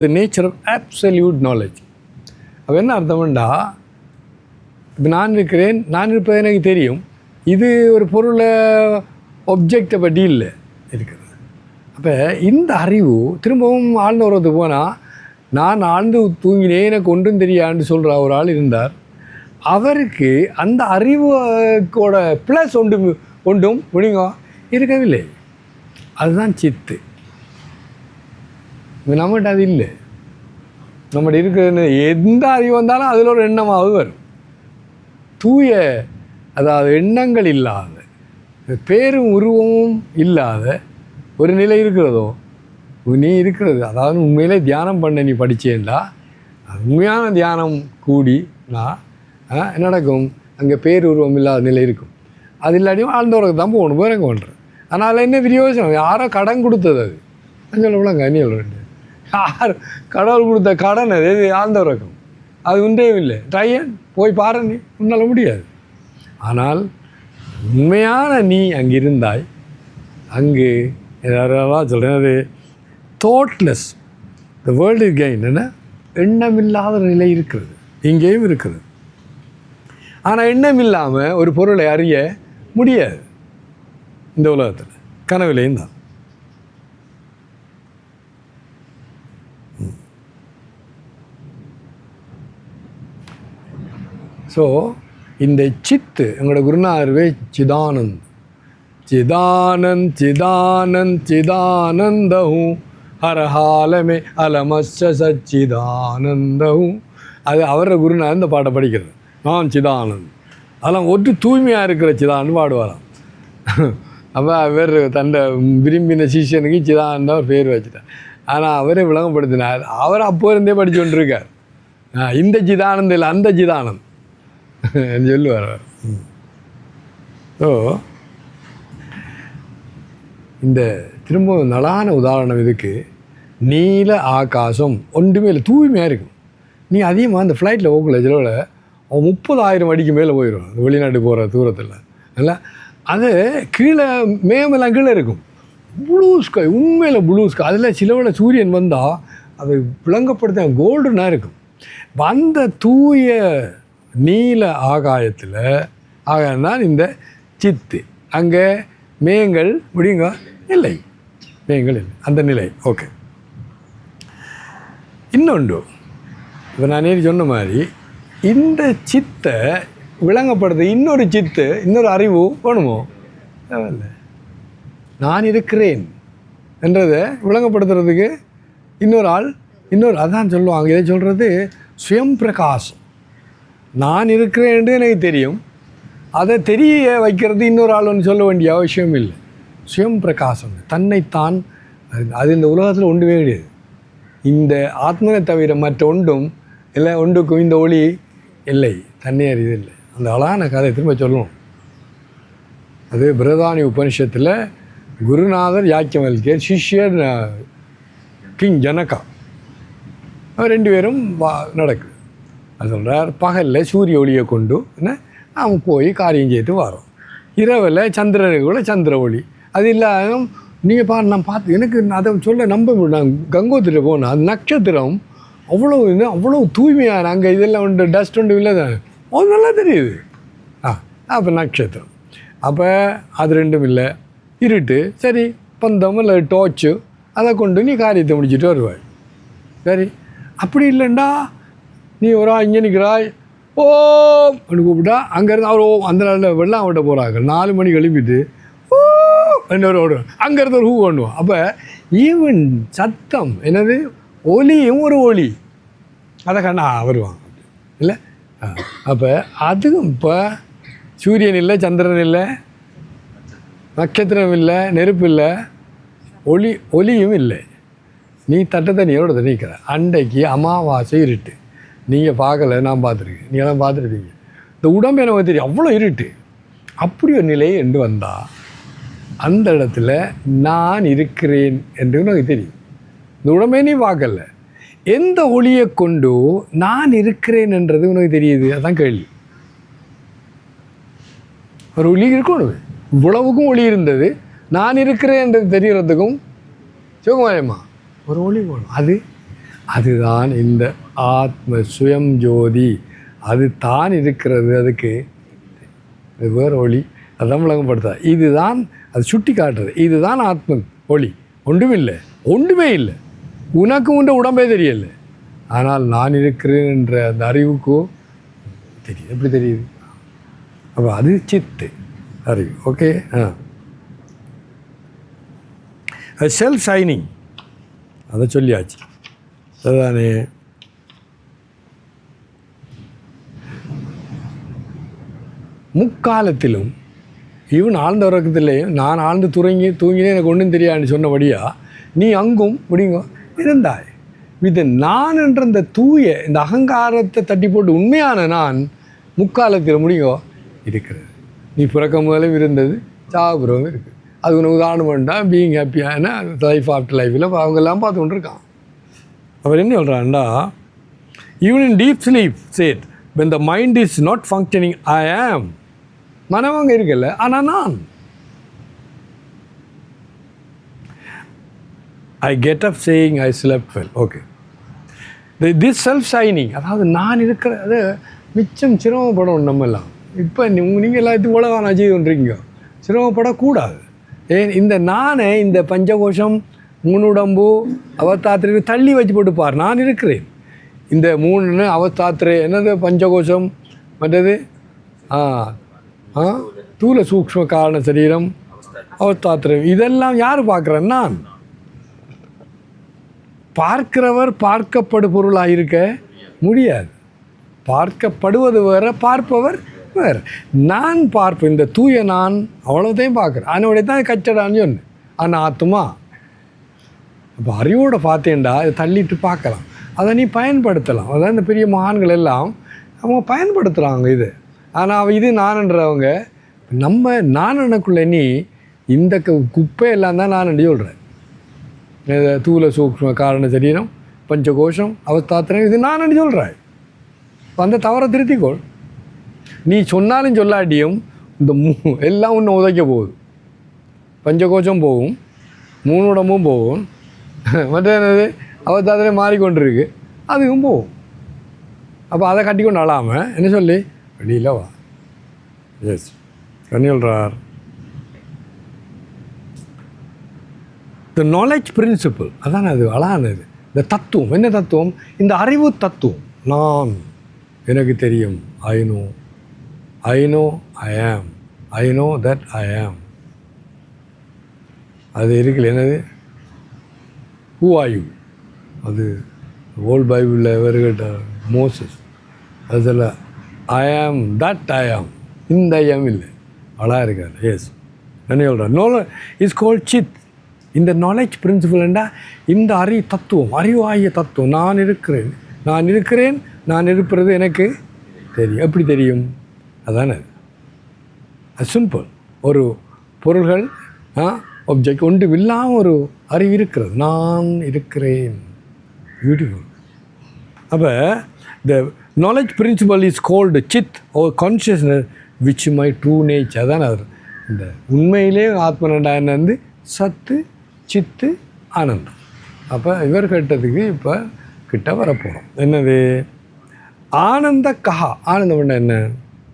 the nature of absolute knowledge. அப்போ என்ன அர்த்தம்டா, இப்போ நான் இருப்பது எனக்கு தெரியும், இது ஒரு பொருளை ஒப்ஜெக்டை பற்றி இல்லை இருக்கிறது. அப்போ இந்த அறிவு திரும்பவும் ஆழ்ந்த உறவுக்கு போனால், நான் ஆழ்ந்து தூங்கினே எனக்கு ஒன்றும் தெரியான்னு சொல்கிற ஒரு ஆள் இருந்தார். அவருக்கு அந்த அறிவோட ப்ளஸ் ஒன்றும் முடிங்க இருக்கவில்லை. அதுதான் சித்து. நம்மகிட்ட அது இல்லை. நம்மகிட்ட இருக்கிறது எந்த அறிவு வந்தாலும் அதில் ஒரு எண்ணமாவது வரும். தூய, அதாவது எண்ணங்கள் இல்லாத, பேரும் உருவமும் இல்லாத ஒரு நிலை இருக்கிறதோ நீ இருக்கிறது. அதாவது உண்மையிலே தியானம் பண்ண நீ படித்தேன்டா, உண்மையான தியானம் கூடி நான் நடக்கும், அங்கே பேருருவம் இல்லாத நிலை இருக்கும். அது இல்லாட்டியும் ஆழ்ந்தவருக்கு தான் போகணும், வேற எங்கே பண்ணுறேன். அதனால் என்ன பிரயோஜனம்? யாரோ கடன் கொடுத்தது அது. சொல்லப்படாங்க அந்நிய ரெண்டு யார் கடவுள் கொடுத்த கடன் அது ஆழ்ந்தவரக்கம். அது ஒன்றே இல்லை. ட்ரையன் போய் பாரு, நீ உன்னால் முடியாது. ஆனால் உண்மையான நீ அங்கே இருந்தாய். அங்கு யாரெல்லாம் சொல்கிறேன், அது thoughtless, the world is gain. என்ன எண்ணமில்லாத நிலை இருக்கிறது, இங்கேயும் இருக்கிறது. ஆனால் எண்ணம் இல்லாமல் ஒரு பொருளை அறிய முடியாது இந்த உலகத்தில், கனவுலேயும் தான். ஸோ இந்த சித்து எங்களோட குருநாதர்வே சிதானந்த், சிதானந்த் சிதானந்த் சிதானந்தஹூ ஹரஹாலமே அலமஸ்ஸ சச்சிதானந்தஹூ. அது அவரோட குருநாதர் இந்த பாட்டை படிக்கிறது. நான் சிதானந்த், அதெல்லாம் ஒட்டு தூய்மையாக இருக்கிற சிதானந்த் பாடுவாராம். அப்போ அவர் தன்னை விரும்பின சிஷியனுக்கு சிதானந்த் அவர் பேர் வச்சுட்டார். ஆனால் அவரே விளங்கப்படுத்தினார். அவர் அப்போ இருந்தே படித்து கொண்டிருக்கார். இந்த சிதானந்த் இல்லை, அந்த சிதானந்த் சொல்லுவார். ஸோ இந்த திரும்ப நலான உதாரணம் இதுக்கு, நீல ஆகாசம் ஒன்றுமே இல்லை, தூய்மையாக இருக்கும். நீ அதிகமாக அந்த ஃப்ளைட்டில் போகல சிலவில் 30,000 அடிக்கு மேலே போயிடும் வெளிநாட்டு போகிற தூரத்தில். இல்லை, அது கீழே மேமெல்லாம் கீழே இருக்கும். ப்ளூ ஸ்கை, உண்மையில் ப்ளூ ஸ்கை. அதில் சிலவில் சூரியன் வந்தால் அது விளங்கப்படுத்த கோல்டுனாக இருக்கும். அந்த தூய நீல ஆகாயத்தில் ஆகாயம்தான் இந்த சித்து. அங்கே மேகங்கள் முடியுங்க இல்லை, மேகங்கள் இல்லை, அந்த நிலை. ஓகே. இன்னொன்று, இப்போ நான் சொன்ன மாதிரி இந்த சித்தை விளங்கப்படுத்த இன்னொரு சித்து, இன்னொரு அறிவு வேணுமோ? இல்லை. நான் இருக்கிறேன் என்றதை விளங்கப்படுத்துறதுக்கு இன்னொரு அதான் சொல்லுவாங்க. இதை சொல்கிறது சுயம் பிரகாசம். நான் இருக்கிறேன்னு எனக்கு தெரியும், அதை தெரிய வைக்கிறது இன்னொரு ஆள்னு சொல்ல வேண்டிய அவசியம் இல்லை. சுயம் பிரகாசம், தன்னைத்தான். அது இந்த உலகத்தில் ஒன்றுமே கிடையாது. இந்த ஆத்மனை தவிர மற்ற ஒன்றும் இல்லை, ஒன்றுக்கும் இந்த ஒளி இல்லை, தன்னை அறிவு இல்லை. அந்த அழகான கதை திரும்ப சொல்லணும். அது பிரதானி உபனிஷத்தில் குருநாதர் யாக்கியவல்கியர், சிஷ்யர் கிங் ஜனகா, அவர் 2 பேரும் நடக்குது. அது சொல்கிறார், பகலில் சூரிய ஒளியை கொண்டு என்ன நாம் போய் காரியம் செய்து வரோம். இரவில் சந்திரனுக்கு கூட சந்திர ஒளி. அது இல்லாத நீங்கள் நான் பார்த்து எனக்கு அதை சொல்ல நம்ப முடியும். நான் கங்கோத்திரியில் போனேன், அது நட்சத்திரம் அவ்வளோ தூய்மையான, அங்கே இதெல்லாம் உண்டு, டஸ்ட் உண்டு இல்லை தானே, அது நல்லா தெரியுது. அப்போ நட்சத்திரம். அப்போ அது ரெண்டும் இல்லை, இருட்டு. சரி, பந்தம் இல்லை டோர்ச்சு, அதை கொண்டு நீ காரியத்தை முடிச்சுட்டு வருவாய். சரி, அப்படி இல்லைண்டா நீ ஒரு இங்கே நிற்கிறாய், ஓம் அப்படின்னு கூப்பிட்டா அங்கேருந்து அவர் அந்த நாளில் வெள்ளம் விட்ட போகிறாங்க. 4 மணிக்கு எழுப்பிட்டு ஓ இன்னொரு ஓடுவோம், அங்கேருந்து ஒரு ஹூ பண்ணுவோம். அப்போ ஈவன் சத்தம் என்னது, ஒலியும் ஒரு ஒலி, அதை கண்ணா வருவாங்க இல்லை. அப்போ அதுவும் இப்போ சூரியன் இல்லை, சந்திரன் இல்லை, நட்சத்திரம் இல்லை, நெருப்பு இல்லை, ஒலியும் இல்லை. நீ தட்டை தண்ணியோட தண்ணிக்கிற. அன்றைக்கு அமாவாசை இருட்டு, நீங்கள் பார்க்கல, நான் பார்த்துருக்கேன், நீங்களாம் பார்த்துருப்பீங்க. இந்த உடம்பு எனக்கு தெரியும், அவ்வளோ இருட்டு. அப்படி ஒரு நிலை என்று வந்தால் அந்த இடத்துல நான் இருக்கிறேன் என்று உனக்கு தெரியும். இந்த உடம்பே நீ பார்க்கல, எந்த ஒளியை கொண்டு நான் இருக்கிறேன் என்றது உனக்கு தெரியுது? அதுதான் கேள்வி. ஒரு ஒளி இருக்கணும், இவ்வளவுக்கும் ஒளி இருந்தது, நான் இருக்கிறேன் என்று தெரிகிறதுக்கும் சிவகுமாரியம்மா ஒரு ஒளி வேணும். அதுதான் இந்த ஆத்ம சுயம் ஜோதி. அது தான் இருக்கிறது. அதுக்கு அது வேறு ஒளி. அதான் விளங்கப்படுத்தா. இதுதான் அது சுட்டி காட்டுறது. இதுதான் ஆத்ம ஒளி. ஒன்றுமே இல்லை. உனக்கு உண்ட உடம்பே தெரியல. ஆனால் நான் இருக்கிறேன் என்ற அந்த அறிவுக்கோ தெரியுது. எப்படி தெரியுது? அப்போ அது சித்து அறிவு. ஓகே. செல்ஃப் ஷைனிங் அதை சொல்லியாச்சு. அதுதானே முக்காலத்திலும் இவன் ஆழ்ந்த உறக்கத்திலேயும் நான் ஆழ்ந்து தூங்கினே எனக்கு ஒன்றும் தெரியாதுன்னு சொன்னபடியா நீ அங்கும் முடிங்க இருந்தாய். இது நான் என்ற இந்த தூய இந்த அகங்காரத்தை தட்டி போட்டு உண்மையான நான் முக்காலத்தில் முடிங்கோ இருக்கிறது. நீ பிறக்க முதலும் இருந்தது, சாகுறவும் இருக்குது. அது ஒன்று உதாரணம் பண்ணால் பீயிங் ஹாப்பியான லைஃப் ஆஃப்டர் லைஃப்பில் அவங்கெல்லாம் பார்த்து கொண்டு இருக்கான். அவர் என்ன சொல்கிறான்டா, even in deep sleep said when the mind is not functioning I am. மனவங்க இருக்கல, ஆனால் நான் I get up saying I slept well. Okay, this self shining, அதாவது நான் இருக்கிற அது மிச்சம் சிரமப்படணும். நம்மெல்லாம் இப்போ நீங்கள் எல்லாத்துக்கும் உலகம் நான் செய்து கொண்டிருக்கீங்க, சிரமப்படக்கூடாது. ஏன் இந்த நானே இந்த பஞ்சகோஷம் மூணுடம்பு அவத்தாத்திரை தள்ளி வச்சு போட்டுப்பார். நான் இருக்கிறேன். இந்த மூணு அவத்தாத்திரை என்னது பஞ்சகோஷம், மற்றது தூல சூக்ஷ்ம காரண சரீரம், அவத்தாத்திரை, இதெல்லாம் யார் பார்க்குறேன்? நான். பார்க்கிறவர் பார்க்கப்படு பொருளாக இருக்க முடியாது. பார்க்கப்படுவது வேறு, பார்ப்பவர் வேறு. நான் பார்ப்பேன், இந்த தூய நான் அவ்வளோதையும் பார்க்குறேன். அதனுடைய தான் கச்சடான்னு சொன்னேன். ஆனால் ஆத்மா அப்போ அறிவோடு பார்த்தேன்டா இதை தள்ளிட்டு பார்க்கலாம், அதை நீ பயன்படுத்தலாம். அதான் இந்த பெரிய மகான்கள் எல்லாம் அவங்க பயன்படுத்துகிறாங்க இது. ஆனால் இது நான்ன்றவங்க நம்ம நானுக்குள்ளே நீ இந்த குப்பையெல்லாம் தான் நான் சொல்கிறேன். தூல சூக்ஷ்ம காரண சரீரம், பஞ்சகோஷம், அவஸ்தாத்திரம், இது நான் சொல்கிறேன். அந்த தவறை திருத்திக்கோள். நீ சொன்னாலும் சொல்லாட்டியும் இந்த எல்லாம் ஒன்று உதைக்க போகுது. பஞ்சகோஷம் போகும், மூணுடமும் போகும், மற்ற என்னது அவஸ்தாத்திலே மாறிக்கொண்டிருக்கு, அதுவும் போகும். அப்போ அதை கட்டி கொண்டு அழாமல் என்ன சொல்லி வெளியில் வா. எஸ், கண்ணி சொல்கிறார். த நாலேஜ் பிரின்சிபிள், அதான் அது அழகானது. இந்த தத்துவம் என்ன தத்துவம்? இந்த அறிவு தத்துவம். நான், எனக்கு தெரியும், ஐ நோ ஐ ஆம், ஐ நோ தட் ஐ ஆம். அது இருக்குல்ல, என்னது ஹூ ஆர் யூ? அது ஓல்ட் பைபிளில் வருகிட்ட மோசஸ் அதில் ஐ ஆம் தட் ஐ ஆம், இந்த ஐ ஆம் இல்லை, அழகாக இருக்கார். எஸ், என்ன சொல்கிறார்? நோ இஸ் கால்ட் சித். இந்த நாலேஜ் பிரின்சிபல்ண்டா இந்த தத்துவம், அறிவாகிய தத்துவம். நான் இருக்கிறேன், நான் இருப்பது எனக்கு தெரியும். எப்படி தெரியும்? அதானே அது சிம்பிள். ஒரு பொருள்கள் ஆப்ஜெக்ட் ஒன்று இல்லாமல் ஒரு அறிவு இருக்கிறது. நான் இருக்கிறேன். பியூட்டிஃபுல். அப்போ the knowledge principle is called சித் or consciousness which my true nature. அதான் அது இந்த உண்மையிலே ஆத்மனண்டா என்ன சத்து, சித்து, ஆனந்தம். அப்போ இவர் கேட்டதுக்கு இப்போ கிட்ட வரப்போகிறோம். என்னது? ஆனந்த கஹா. ஆனந்தம் என்ன?